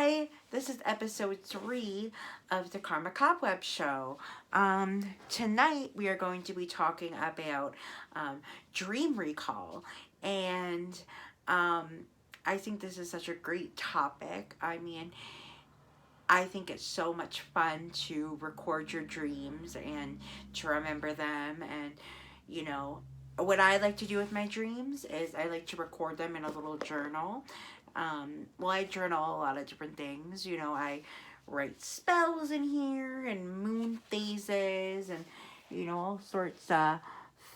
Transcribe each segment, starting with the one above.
Hi, this is episode 3 of the Karma Cobweb Show. Tonight we are going to be talking about dream recall, and um, I think this is such a great topic. I think it's so much fun to record your dreams and to remember them. And, you know, what I like to do with my dreams is I like to record them in a little journal. I journal a lot of different things. I write spells in here and moon phases and, all sorts of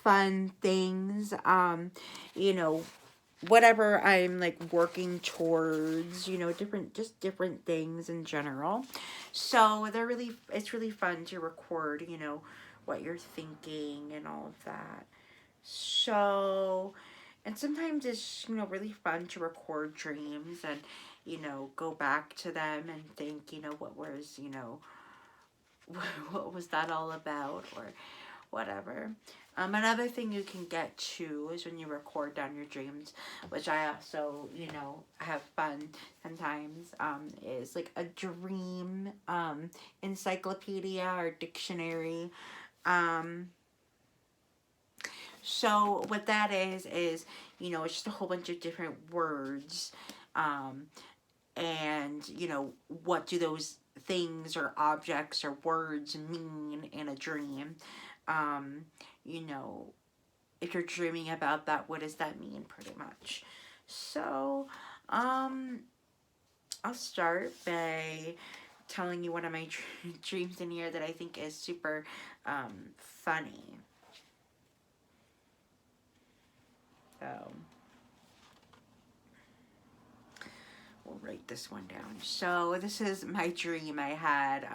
fun things. You know, whatever I'm like working towards, different things in general. So it's really fun to record, what you're thinking and all of that. So, and sometimes it's, really fun to record dreams and, go back to them and think, what was that all about or whatever. Another thing you can get too is when you record down your dreams, which I also, have fun sometimes, is like a dream encyclopedia or dictionary. Um, so what that is, it's just a whole bunch of different words. And, what do those things or objects or words mean in a dream? Um, you know, if you're dreaming about that, what does that mean pretty much? So, um, I'll start by telling you one of my dreams in here that I think is super funny. So, we'll write this one down. So, this is my dream I had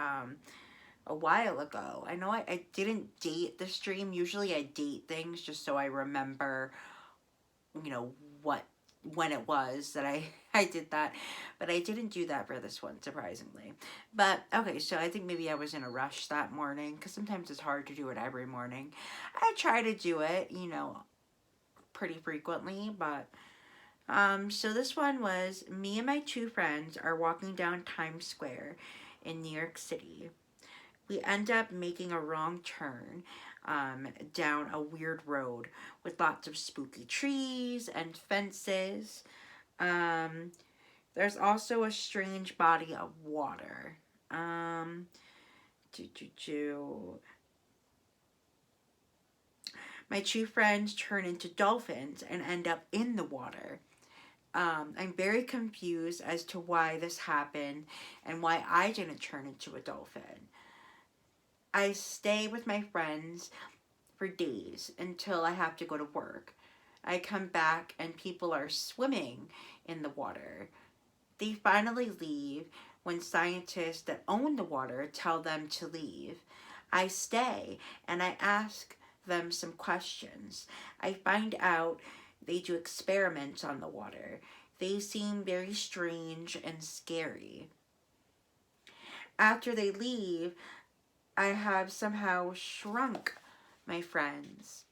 a while ago. I know I didn't date this dream. Usually I date things just so I remember, what when it was that I did that. But I didn't do that for this one, surprisingly. But okay, so I think maybe I was in a rush that morning because sometimes it's hard to do it every morning. I try to do it, pretty frequently, but so this one was me and my two friends are walking down Times Square in New York City. We end up making a wrong turn down a weird road with lots of spooky trees and fences. Um, there's also a strange body of water. Um, do, do, do. My two friends turn into dolphins and end up in the water. I'm very confused as to why this happened and why I didn't turn into a dolphin. I stay with my friends for days until I have to go to work. I come back and people are swimming in the water. They finally leave when scientists that own the water tell them to leave. I stay and I ask them some questions. I find out they do experiments on the water. They seem very strange and scary. After they leave, I have somehow shrunk my friends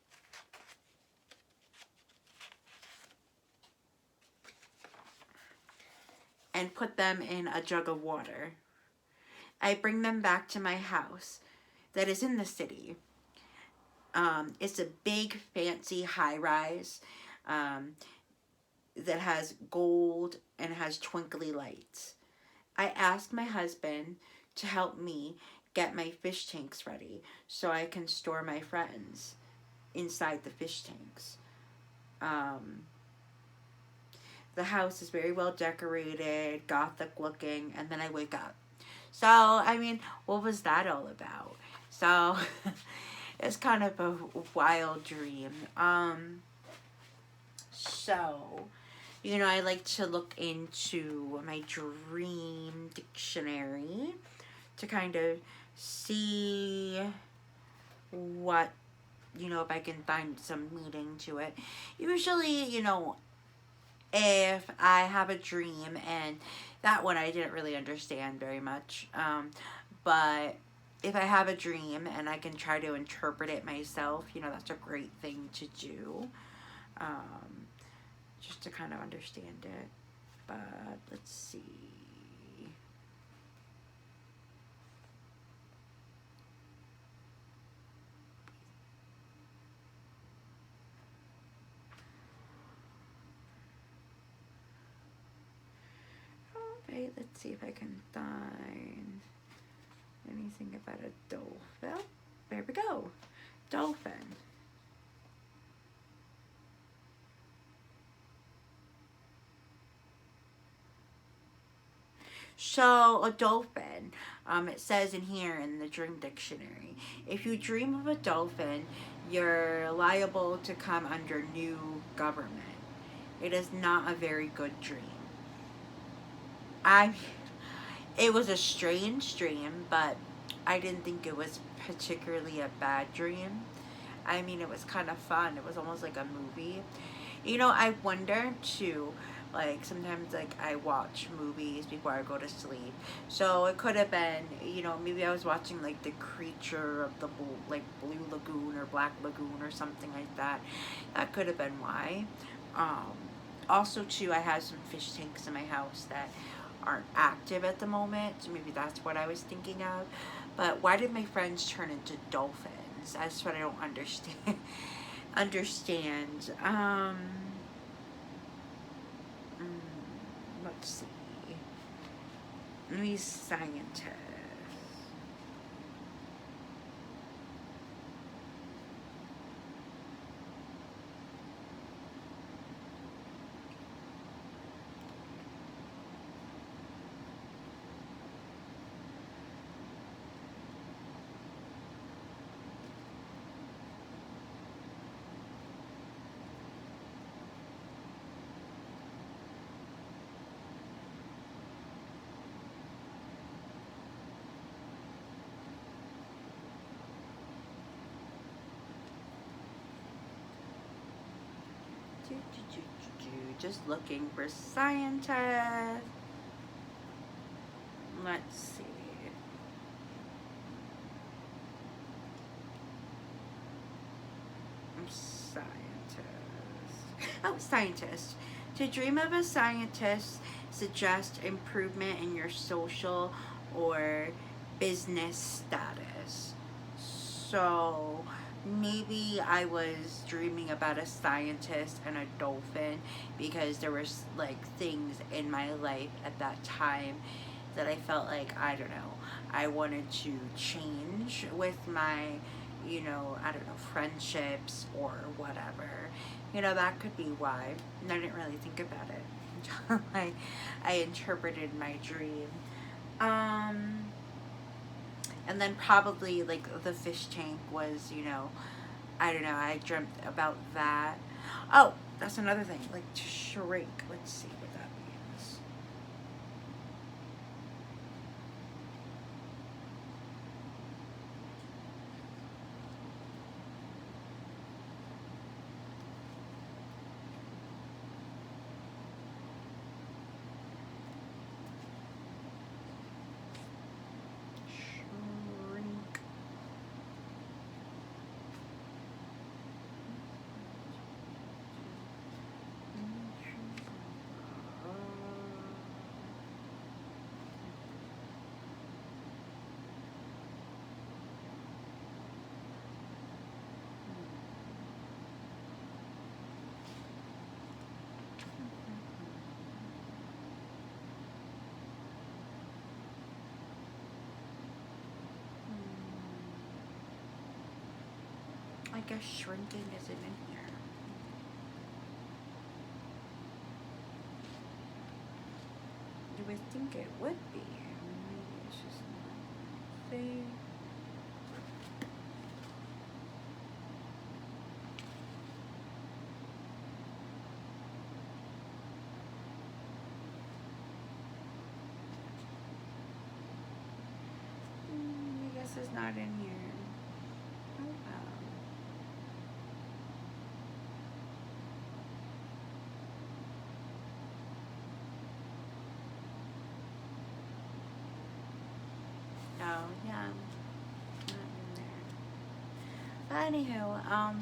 and put them in a jug of water. I bring them back to my house that is in the city. It's a big, fancy high rise um, that has gold and has twinkly lights. I ask my husband to help me get my fish tanks ready so I can store my friends inside the fish tanks. Um, the house is very well decorated, gothic looking, and then I wake up. So, what was that all about? So, it's kind of a wild dream. So, I like to look into my dream dictionary to kind of see what, if I can find some meaning to it. Usually, if I have a dream, and that one I didn't really understand very much, but if I have a dream and I can try to interpret it myself, that's a great thing to do, just to kind of understand it. But let's see. Right, let's see if I can find anything about a dolphin. Well, there we go. Dolphin. So, a dolphin, it says in here in the Dream Dictionary, if you dream of a dolphin, you're liable to come under new government. It is not a very good dream. I, it was a strange dream, but I didn't think it was particularly a bad dream. I mean, it was kind of fun. It was almost like a movie. You know, I wonder too, like sometimes like I watch movies before I go to sleep. So it could have been, you know, maybe I was watching like The Creature of the Blue, like Blue Lagoon or Black Lagoon or something like that. That could have been why. Um, Also too, I have some fish tanks in my house that aren't active at the moment, so maybe that's what I was thinking of. But why did my friends turn into dolphins? That's what I don't understand. understand. Let's see. These scientists. Just looking for scientists. Let's see. Scientist. Oh, scientist. To dream of a scientist suggests improvement in your social or business status. So maybe I was dreaming about a scientist and a dolphin because there was like things in my life at that time that I felt like, I don't know, I wanted to change with my, you know, I don't know, friendships or whatever. You know, that could be why. And I didn't really think about it. I interpreted my dream. Um, and then probably like the fish tank was, you know, I don't know, I dreamt about that. Oh, that's another thing, like to shrink. Let's see what that means. Shrink. I guess shrinking isn't in here. You would think it would be. Maybe it's just not a thing. I guess it's not in here. Oh well. Oh yeah, not in there. But anywho,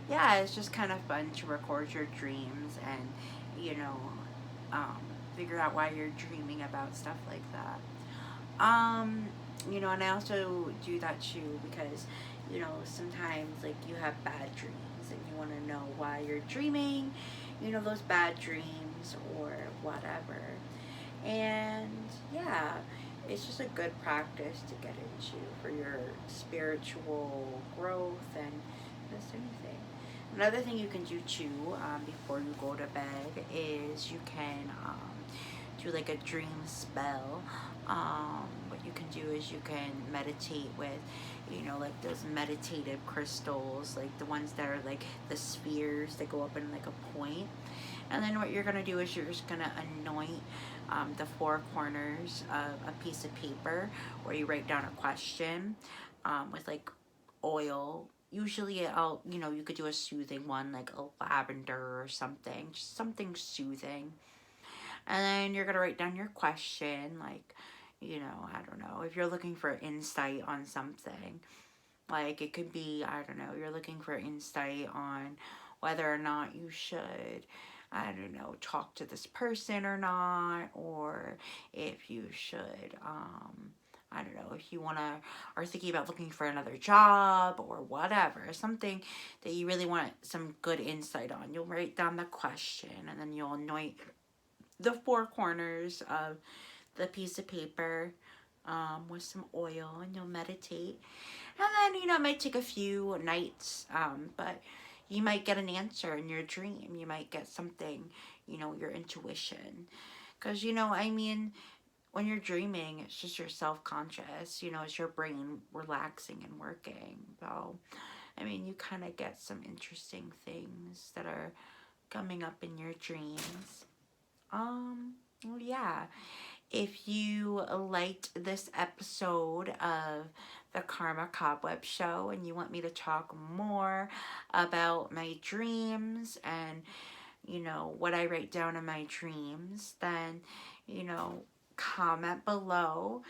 yeah, it's just kind of fun to record your dreams and, you know, um, figure out why you're dreaming about stuff like that. Um, you know, and I also do that too because, you know, sometimes like you have bad dreams and you want to know why you're dreaming, you know, those bad dreams or whatever. And yeah, it's just a good practice to get into for your spiritual growth and this anything. Another thing you can do too, before you go to bed, is you can do like a dream spell. What you can do is you can meditate with, like those meditative crystals, like the ones that are like the spheres that go up in like a point. And then what you're gonna do is you're just gonna anoint the four corners of a piece of paper where you write down a question with like oil. Usually you could do a soothing one like a lavender or something, just something soothing. And then you're gonna write down your question, like, I don't know, if you're looking for insight on something, like it could be, I don't know, you're looking for insight on whether or not you should, I don't know, talk to this person or not, or if you should, I don't know, if you are thinking about looking for another job or whatever, something that you really want some good insight on. You'll write down the question and then you'll anoint the four corners of the piece of paper with some oil, and you'll meditate. And then, it might take a few nights, but you might get an answer in your dream. You might get something, your intuition. Because, when you're dreaming, it's just your self-conscious, it's your brain relaxing and working. So, you kind of get some interesting things that are coming up in your dreams. Well, yeah. If you liked this episode of the Karma Cobweb Show and you want me to talk more about my dreams and, what I write down in my dreams, then, comment below.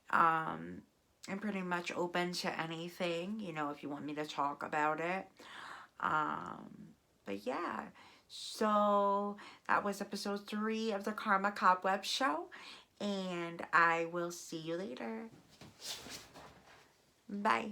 I'm pretty much open to anything, if you want me to talk about it. But yeah, so that was episode 3 of the Karma Cobweb Show, and I will see you later. Bye.